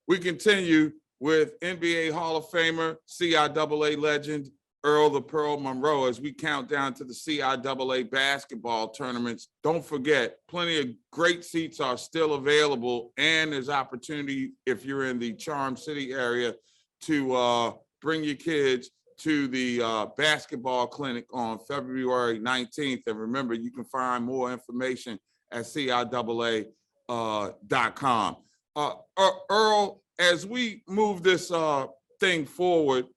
We continue with NBA Hall of Famer, CIAA legend, Earl the Pearl Monroe, as we count down to the CIAA basketball tournaments. Don't forget, plenty of great seats are still available, and there's opportunity if you're in the Charm City area to bring your kids to the basketball clinic on February 19th. And remember, you can find more information at CIAA.com. Earl, as we move this thing forward,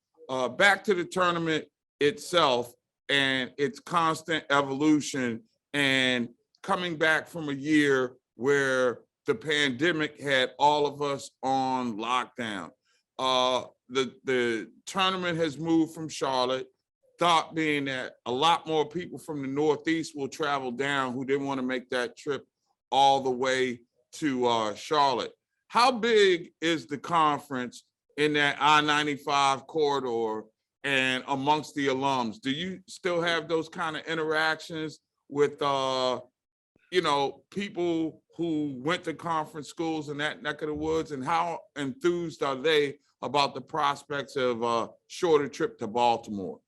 back to the tournament itself and its constant evolution, and coming back from a year where the pandemic had all of us on lockdown. The tournament has moved from Charlotte, thought being that a lot more people from the Northeast will travel down who didn't want to make that trip all the way to Charlotte. How big is the conference in that I-95 corridor and amongst the alums? Do you still have those kind of interactions with, people who went to conference schools in that neck of the woods, and how enthused are they about the prospects of a shorter trip to Baltimore?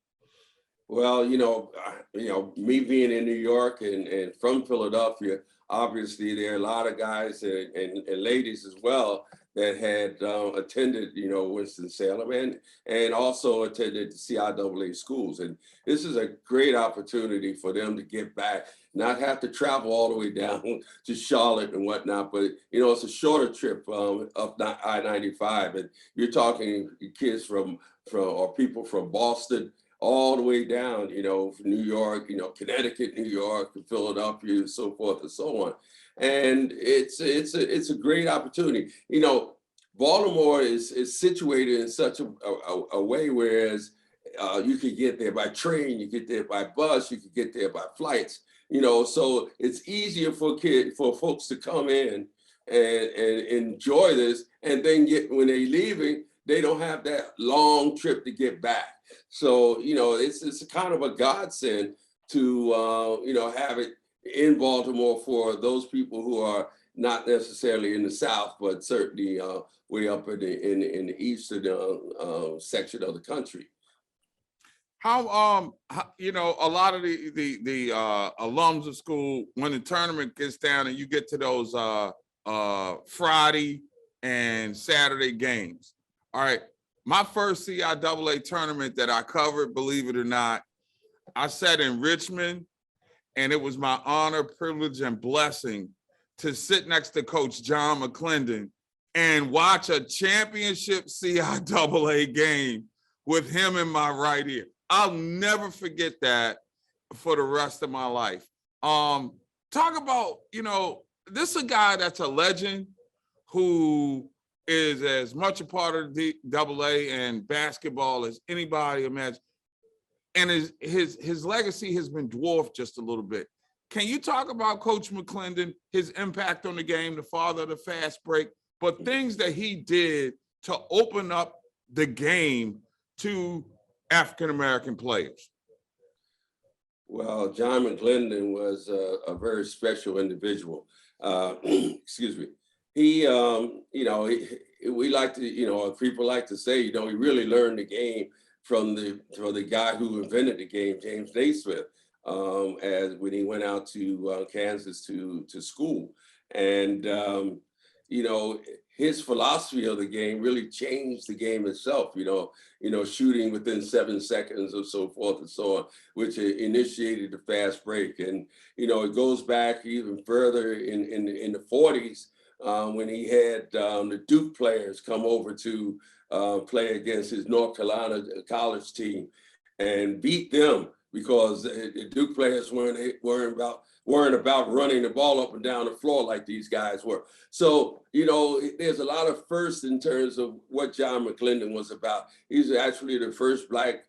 Well, me being in New York and from Philadelphia, obviously there are a lot of guys and ladies as well that had attended, Winston-Salem and also attended the CIAA schools. And this is a great opportunity for them to get back, not have to travel all the way down to Charlotte and whatnot, but, it's a shorter trip up I-95. And you're talking kids or people from Boston all the way down, from New York, Connecticut, New York, Philadelphia, and so forth and so on. And it's a great opportunity. Baltimore is situated in such a way, whereas you could get there by train, you get there by bus, you could get there by flights, so it's easier for folks to come in and enjoy this, and then when they're leaving, they don't have that long trip to get back. So, it's kind of a godsend to, have it in Baltimore for those people who are not necessarily in the South, but certainly way up in the eastern section of the country. How, a lot of the alums of school, when the tournament gets down and you get to those Friday and Saturday games. All right, my first CIAA tournament that I covered, believe it or not, I sat in Richmond, and it was my honor, privilege, and blessing to sit next to Coach John McClendon and watch a championship CIAA game with him in my right ear. I'll never forget that for the rest of my life. Talk about, this is a guy that's a legend who is as much a part of the AA and basketball as anybody imagine. And his legacy has been dwarfed just a little bit. Can you talk about Coach McClendon, his impact on the game, the father of the fast break, but things that he did to open up the game to African-American players? Well, John McClendon was a very special individual. Excuse me. He, we like to, people like to say, he really learned the game from the guy who invented the game, James Naismith, as when he went out to Kansas to school. And, his philosophy of the game really changed the game itself, shooting within 7 seconds or so forth and so on, which initiated the fast break. And, it goes back even further in the 40s when he had the Duke players come over to play against his North Carolina college team and beat them because the Duke players weren't about running the ball up and down the floor like these guys were. So, there's a lot of firsts in terms of what John McClendon was about. He's actually the first Black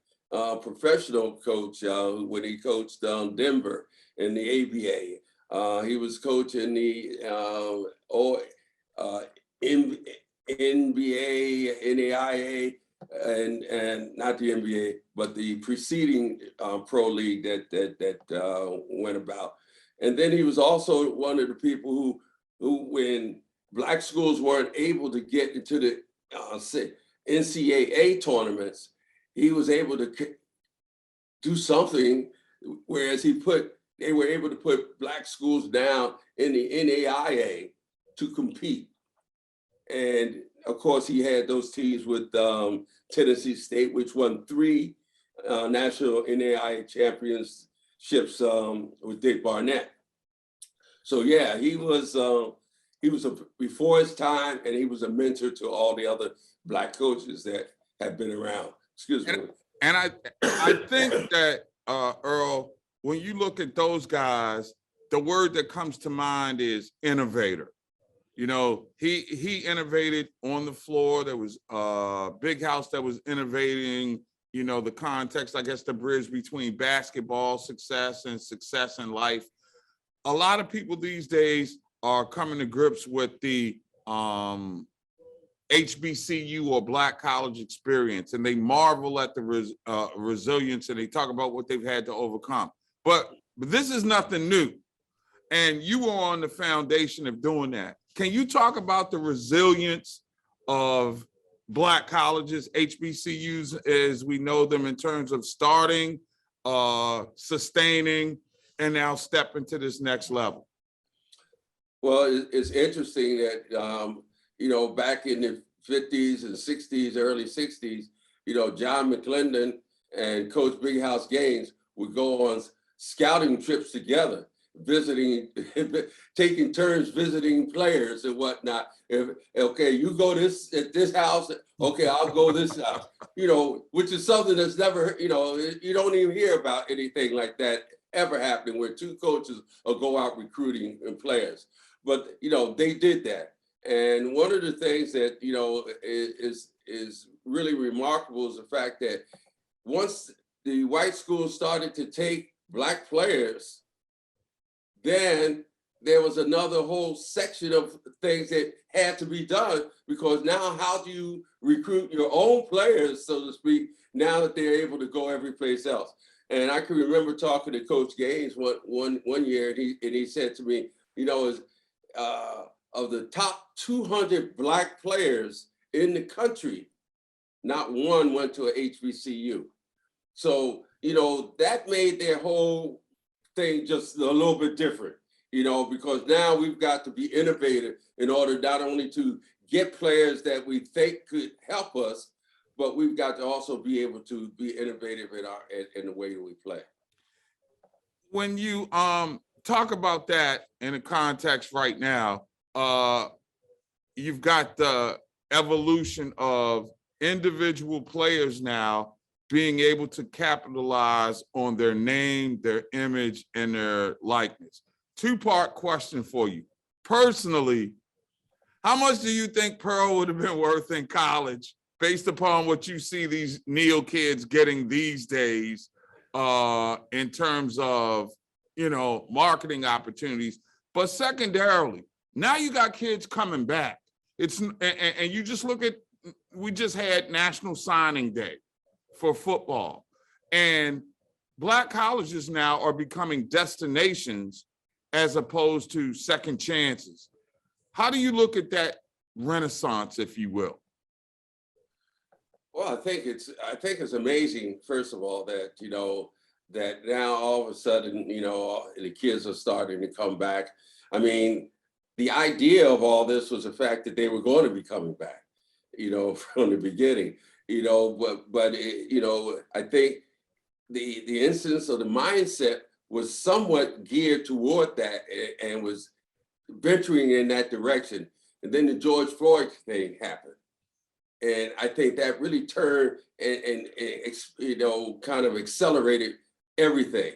professional coach when he coached Denver in the ABA. He was coaching the NBA, NAIA, and not the NBA, but the preceding pro league that went about. And then he was also one of the people who when black schools weren't able to get into the NCAA tournaments, he was able to do something, whereas they were able to put black schools down in the NAIA to compete. And of course, he had those teams with Tennessee State, which won 3 national NAIA championships with Dick Barnett. So yeah, he was before his time, and he was a mentor to all the other black coaches that have been around. Excuse me. And I think that Earl, when you look at those guys, the word that comes to mind is innovator. You know, he innovated on the floor. There was Big House that was innovating, you know, the context, I guess, the bridge between basketball success and success in life. A lot of people these days are coming to grips with the HBCU or Black college experience, and they marvel at the resilience, and they talk about what they've had to overcome. But this is nothing new, and you were on the foundation of doing that. Can you talk about the resilience of Black colleges, HBCUs as we know them, in terms of starting, sustaining, and now stepping to this next level? Well, it's interesting that, you know, back in the 50s and 60s, early 60s, you know, John McClendon and Coach Big House Gaines would go on scouting trips together, visiting, taking turns visiting players and whatnot. Okay, you go at this house, okay, I'll go this house, you know, which is something that's never, you know, you don't even hear about anything like that ever happening where 2 coaches will go out recruiting players. But, you know, they did that. And one of the things that, you know, is really remarkable is the fact that once the white schools started to take Black players, then there was another whole section of things that had to be done, because now how do you recruit your own players, so to speak, now that they're able to go every place else? And I can remember talking to Coach Gaines one year, and he said to me, you know, of the top 200 Black players in the country, not one went to a HBCU. So, you know, that made their whole thing just a little bit different, you know, because now we've got to be innovative in order not only to get players that we think could help us, but we've got to also be able to be innovative in the way that we play. When you talk about that in a context right now, you've got the evolution of individual players now being able to capitalize on their name, their image, and their likeness. 2-part question for you. Personally, how much do you think Pearl would have been worth in college based upon what you see these Neal kids getting these days in terms of, you know, marketing opportunities? But secondarily, now you got kids coming back. And you just look at, we just had National Signing Day for football, and Black colleges now are becoming destinations as opposed to second chances. How do you look at that renaissance, if you will? Well, I think it's amazing, first of all, that, you know, that now all of a sudden, you know, the kids are starting to come back. I mean, the idea of all this was the fact that they were going to be coming back, you know, from the beginning, you know, but you know, I think the instance of the mindset was somewhat geared toward that and was venturing in that direction. And then the George Floyd thing happened. And I think that really turned and you know, kind of accelerated everything.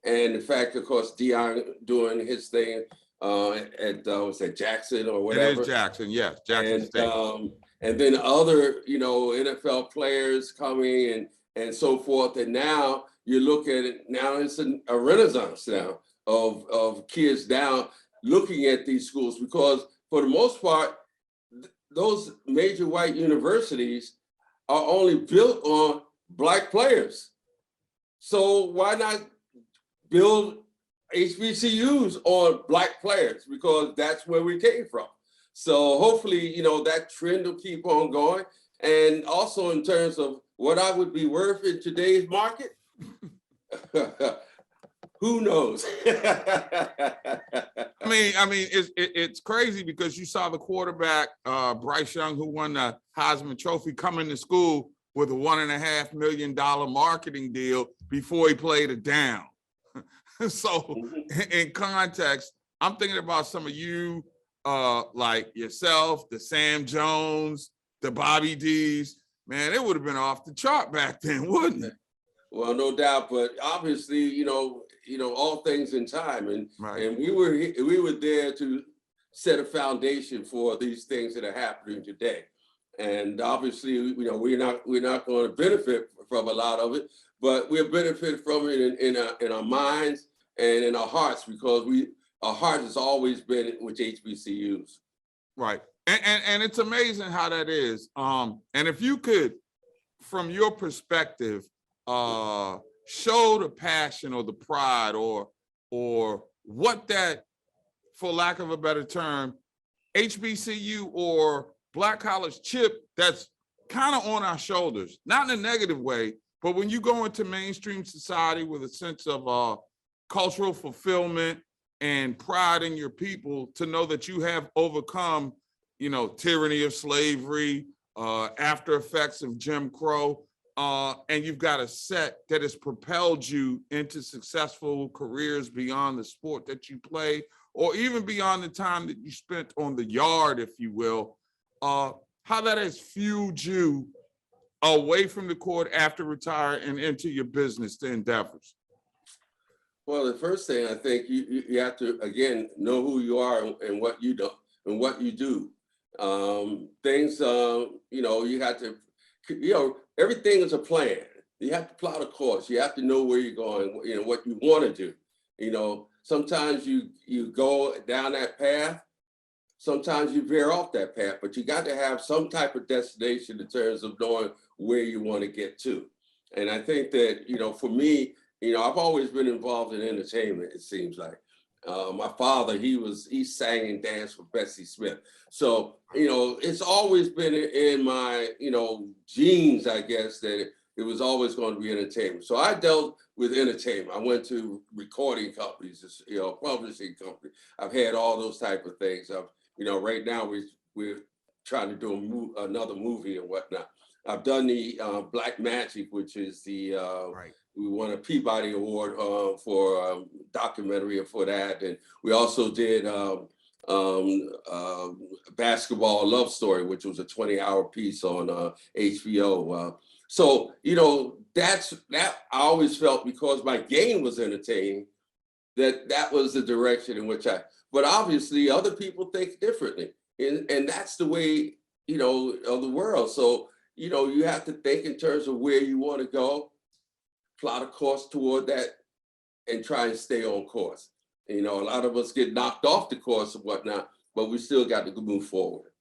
And the fact, of course, Deion doing his thing at was that Jackson or whatever? It is Jackson, yes, Jackson State. And then other, you know, NFL players coming and so forth. And now you look at it, now it's a renaissance now of kids now looking at these schools, because for the most part, those major white universities are only built on Black players. So why not build HBCUs on Black players? Because that's where we came from. So hopefully, that trend will keep on going. And also in terms of what I would be worth in today's market, who knows? It's crazy because you saw the quarterback, Bryce Young, who won the Heisman Trophy, come into school with a $1.5 million marketing deal before he played a down. So in context, I'm thinking about some of you, like yourself, the Sam Jones, the Bobby D's. Man, it would have been off the chart back then, wouldn't it? Well, no doubt, but obviously, all things in time, and Right. and we were there to set a foundation for these things that are happening today. And obviously, we're not going to benefit from a lot of it, but we'll benefit from it in our minds and in our hearts, because our heart has always been with HBCUs. Right. And it's amazing how that is. And if you could, from your perspective, show the passion or the pride or what that, for lack of a better term, HBCU or Black college chip that's kind of on our shoulders, not in a negative way, but when you go into mainstream society with a sense of cultural fulfillment and pride in your people, to know that you have overcome, tyranny of slavery, after effects of Jim Crow, and you've got a set that has propelled you into successful careers beyond the sport that you play, or even beyond the time that you spent on the yard, if you will, how that has fueled you away from the court after retire and into your business endeavors. Well, the first thing, I think you have to, again, know who you are and what you do and what you do. Things, you have to, everything is a plan. You have to plot a course. You have to know where you're going, what you want to do. Sometimes you go down that path. Sometimes you veer off that path, but you got to have some type of destination in terms of knowing where you want to get to. And I think that, for me, I've always been involved in entertainment, it seems like. My father, he sang and danced with Bessie Smith. So, it's always been in my, genes, I guess, that it was always going to be entertainment. So I dealt with entertainment. I went to recording companies, publishing companies. I've had all those type of things. Right now we're trying to do another movie and whatnot. I've done the Black Magic, which is the Right. We won a Peabody Award for documentary for that, and we also did Basketball Love Story, which was a 20-hour piece on HBO. So that I always felt, because my game was entertaining, that was the direction in which but obviously other people think differently. And that's the way, of the world. So, you have to think in terms of where you want to go, plot a course toward that, and try and stay on course. A lot of us get knocked off the course and whatnot, but we still got to move forward.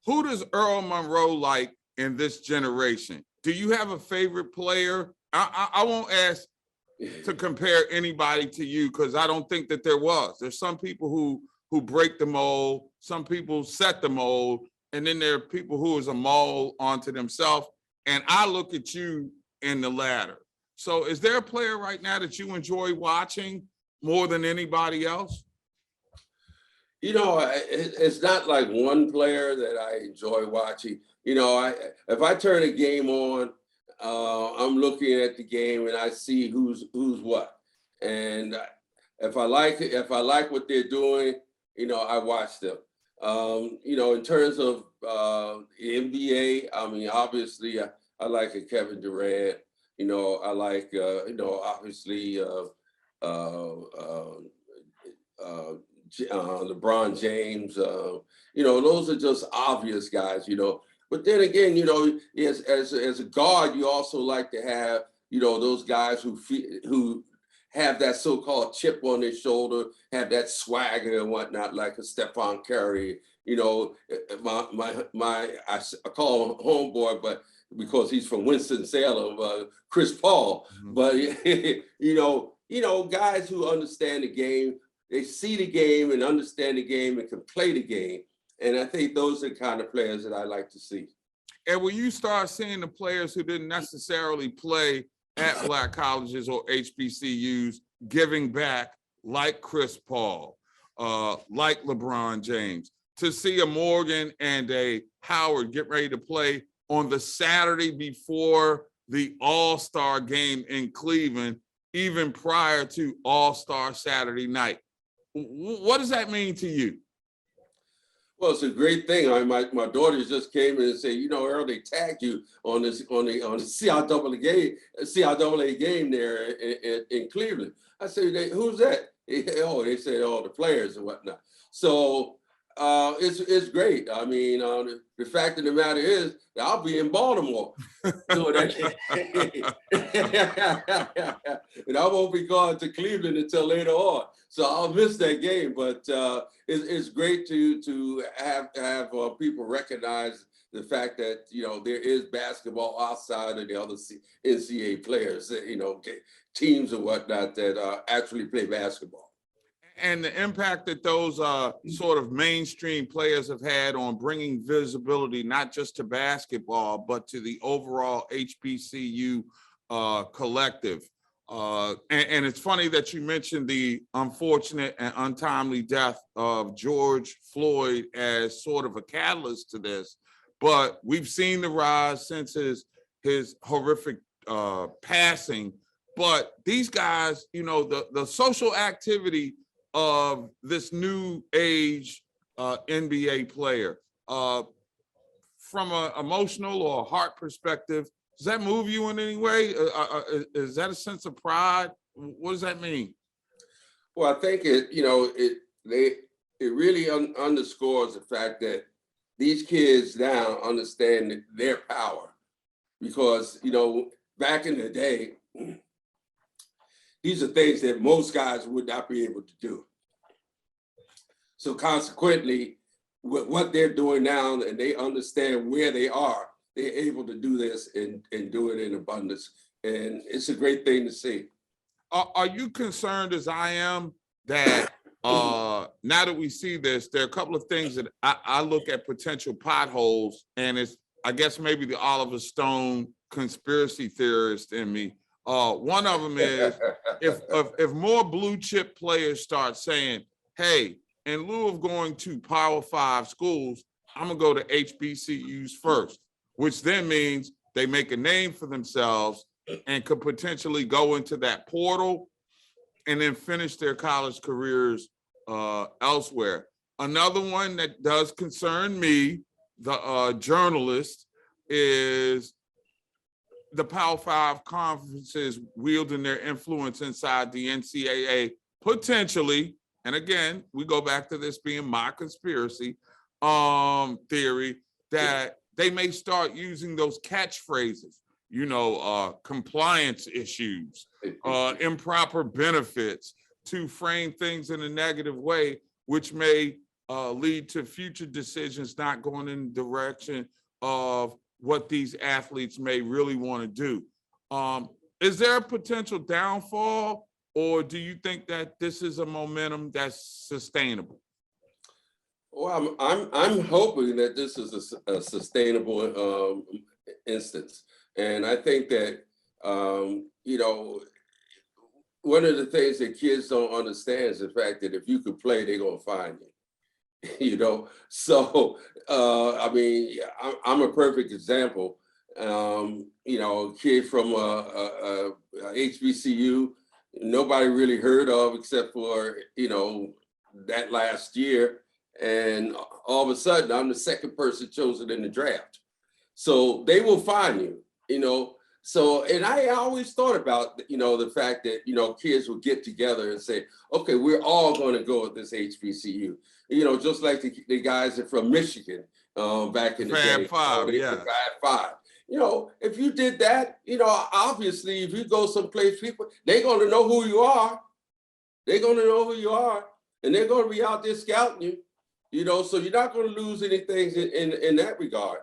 Who does Earl Monroe like in this generation? Do you have a favorite player? I won't ask to compare anybody to you, because I don't think that there was. There's some people who break the mold, some people set the mold, and then there are people who is a mold onto themselves. And I look at you in the latter. So is there a player right now that you enjoy watching more than anybody else? It's not like one player that I enjoy watching. If I turn a game on, I'm looking at the game and I see who's what. And if I like what they're doing, I watch them. In terms of the NBA, obviously I like a Kevin Durant. I like obviously LeBron James. Those are just obvious guys. But then again, as a guard, you also like to have those guys who have that so-called chip on their shoulder, have that swagger and whatnot, like a Stephon Curry. I call him homeboy, but because he's from Winston-Salem, Chris Paul. Mm-hmm. But guys who understand the game, they see the game and understand the game and can play the game. And I think those are the kind of players that I like to see. And when you start seeing the players who didn't necessarily play at Black colleges or HBCUs giving back, like Chris Paul, like LeBron James, to see a Morgan and a Howard get ready to play on the Saturday before the All-Star game in Cleveland, even prior to All-Star Saturday night. What does that mean to you? Well, it's a great thing. My daughters just came in and said, you know, Earl, they tagged you on the CIAA game there in Cleveland. I said, who's that? Oh, they said, oh, the players and whatnot. So it's great. I mean, the fact of the matter is that I'll be in Baltimore doing that. And I won't be going to Cleveland until later on. So I'll miss that game, but it's great to have people recognize the fact that, you know, there is basketball outside of the other NCAA players, you know, teams and whatnot that actually play basketball. And the impact that those sort of mainstream players have had on bringing visibility, not just to basketball, but to the overall HBCU collective. And it's funny that you mentioned the unfortunate and untimely death of George Floyd as sort of a catalyst to this. But we've seen the rise since his horrific passing. But these guys, you know, the social activity of this new age NBA player, from an emotional or heart perspective, does that move you in any way? Is that a sense of pride? What does that mean? Well, I think it really underscores the fact that these kids now understand their power, because, you know, back in the day, these are things that most guys would not be able to do. So consequently, with what they're doing now, and they understand where they are, they're able to do this and do it in abundance. And it's a great thing to see. Are you concerned, as I am, that now that we see this, there are a couple of things that I look at potential potholes, and it's, I guess, maybe the Oliver Stone conspiracy theorist in me. One of them is if more blue chip players start saying, hey, in lieu of going to Power 5 schools, I'm gonna go to HBCUs first, which then means they make a name for themselves and could potentially go into that portal and then finish their college careers elsewhere. Another one that does concern me, the journalist, is the Power 5 conferences wielding their influence inside the NCAA, potentially, and again, we go back to this being my conspiracy theory, that they may start using those catchphrases, you know, compliance issues, improper benefits, to frame things in a negative way, which may lead to future decisions not going in the direction of what these athletes may really want to do. Is there a potential downfall, or do you think that this is a momentum that's sustainable? Well, I'm hoping that this is a sustainable instance, and I think that you know, one of the things that kids don't understand is the fact that if you could play, they're gonna find you. You know, so I mean, I'm a perfect example. You know, a kid from a HBCU, nobody really heard of except for, you know, that last year, and all of a sudden I'm the second person chosen in the draft. So they will find you, you know. So, and I always thought about, you know, the fact that, you know, kids would get together and say, okay, we're all going to go at this HBCU. You know, just like the guys are from Michigan back in the day. Fab Five, yeah. Fab Five. You know, if you did that, you know, obviously, if you go someplace, people, they're going to know who you are. They're going to know who you are, and they're going to be out there scouting you. You know, so you're not going to lose anything in that regard.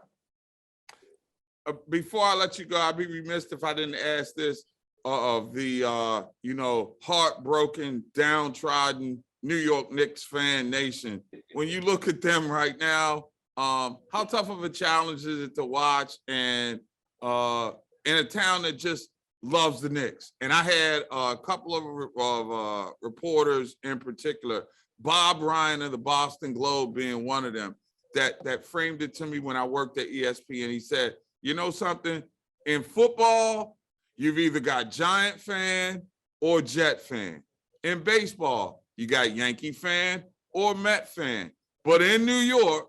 Before I let you go, I'd be remiss if I didn't ask this of the, you know, heartbroken, downtrodden New York Knicks fan nation, when you look at them right now, how tough of a challenge is it to watch and in a town that just loves the Knicks? And I had a couple of reporters in particular, Bob Ryan of the Boston Globe being one of them, that framed it to me when I worked at ESPN. He said, you know something, in football, you've either got Giant fan or Jet fan. In baseball, you got Yankee fan or Met fan. But in New York,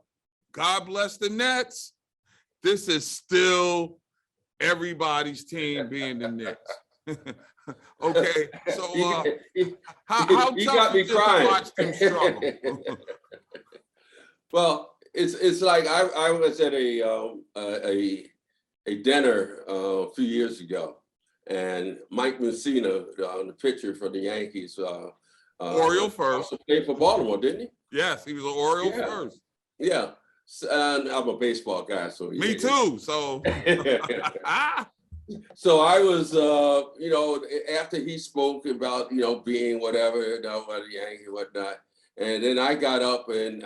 God bless the Nets, this is still everybody's team being the Knicks. Okay, so how tough is it to watch them struggle? Well, it's like I was at a dinner a few years ago, and Mike Mussina, the pitcher for the Yankees, Oriole first. also played for Baltimore, didn't he? Yes, he was an Oriole first. Yeah, and I'm a baseball guy, so me too. So, so I was, after he spoke about being whatever, a Yankee and whatnot, and then I got up and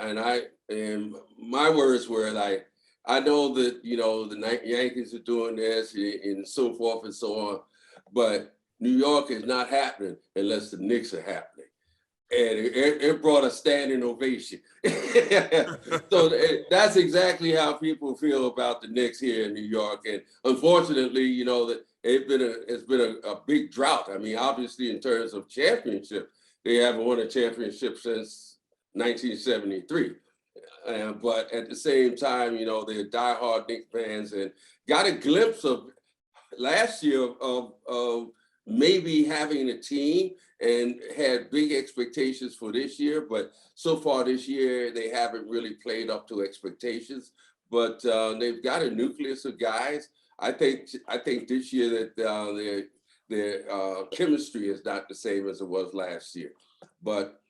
my words were like, I know that the Yankees are doing this and so forth and so on, but New York is not happening unless the Knicks are happening. And it brought a standing ovation. So that's exactly how people feel about the Knicks here in New York. And unfortunately, that it's been a big drought. I mean, obviously, in terms of championship, they haven't won a championship since 1973. But at the same time, they're diehard Knicks fans and got a glimpse of last year of maybe having a team and had big expectations for this year. But so far this year, they haven't really played up to expectations. But they've got a nucleus of guys. I think this year that their chemistry is not the same as it was last year. But,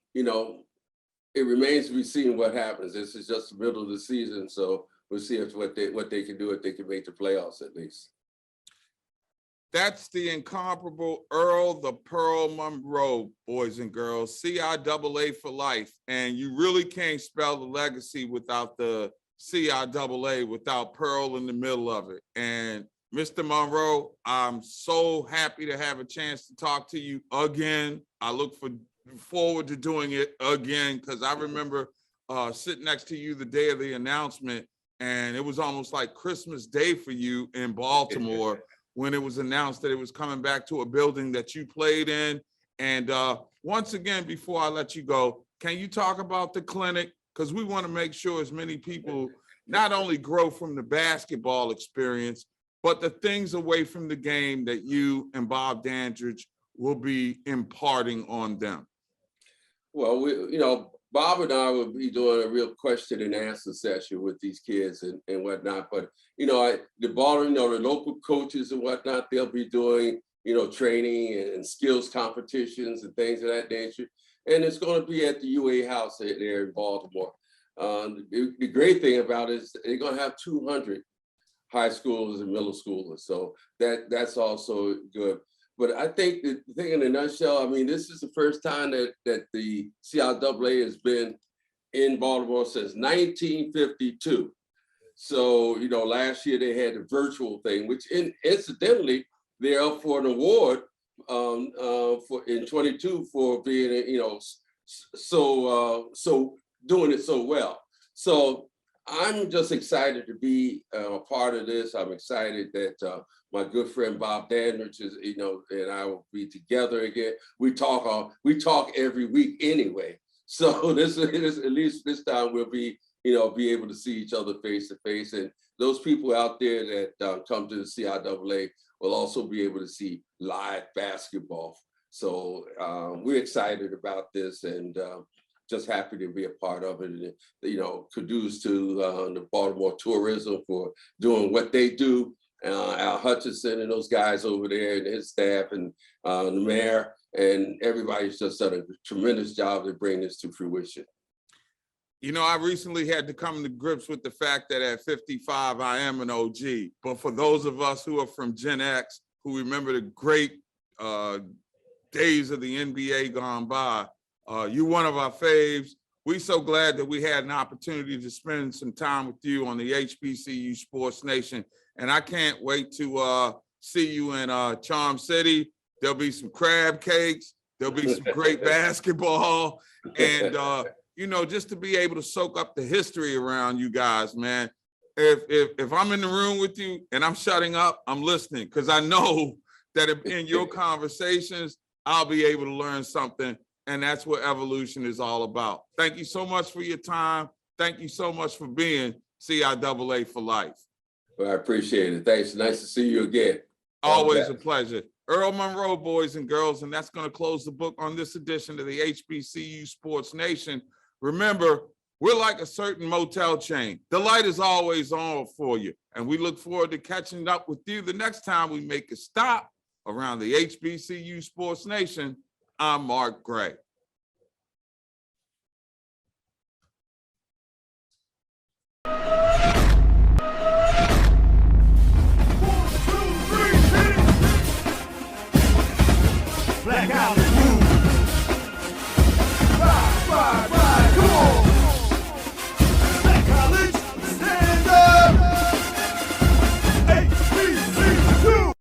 it remains to be seen what happens. This is just the middle of the season, so we'll see what they can do, if they can make the playoffs at least. That's the incomparable Earl the Pearl Monroe, boys and girls, CIAA for life. And you really can't spell the legacy without the CIAA, without Pearl in the middle of it. And Mr. Monroe, I'm so happy to have a chance to talk to you again. I look forward to doing it again, because I remember sitting next to you the day of the announcement, and it was almost like Christmas Day for you in Baltimore when it was announced that it was coming back to a building that you played in. And once again, before I let you go, can you talk about the clinic? Because we want to make sure as many people not only grow from the basketball experience, but the things away from the game that you and Bob Dandridge will be imparting on them. Well, Bob and I will be doing a real question and answer session with these kids and whatnot. But, the Baltimore, the local coaches and whatnot, they'll be doing, training and skills competitions and things of that nature. And it's going to be at the UA House there in Baltimore. The great thing about it is they're going to have 200 high schoolers and middle schoolers. So that's also good. But I think the thing in a nutshell, I mean, this is the first time that the CIAA has been in Baltimore since 1952. So, last year they had the virtual thing, which incidentally, they're up for an award for in 22 for being, so doing it so well. So I'm just excited to be a part of this. I'm excited that my good friend Bob Dandridge is, and I will be together again. We talk every week anyway. So this at least this time we'll be able to see each other face to face. And those people out there that come to the CIAA will also be able to see live basketball. So we're excited about this and just happy to be a part of it. And, kudos to the Baltimore tourism for doing what they do. Al Hutchinson and those guys over there and his staff and the mayor and everybody's just done a tremendous job to bring this to fruition. I recently had to come to grips with the fact that at 55, I am an OG. But for those of us who are from Gen X, who remember the great days of the NBA gone by, You're one of our faves. We're so glad that we had an opportunity to spend some time with you on the HBCU Sports Nation. And I can't wait to see you in Charm City. There'll be some crab cakes. There'll be some great basketball. And, you know, just to be able to soak up the history around you guys, man. If I'm in the room with you and I'm shutting up, I'm listening, because I know that in your conversations, I'll be able to learn something. And that's what evolution is all about. Thank you so much for your time. Thank you so much for being CIAA for life. Well, I appreciate it. Thanks. Nice to see you again. Always a pleasure. Earl Monroe, boys and girls, and that's going to close the book on this edition of the HBCU Sports Nation. Remember, we're like a certain motel chain. The light is always on for you, and we look forward to catching up with you the next time we make a stop around the HBCU Sports Nation. I'm Mark Gray.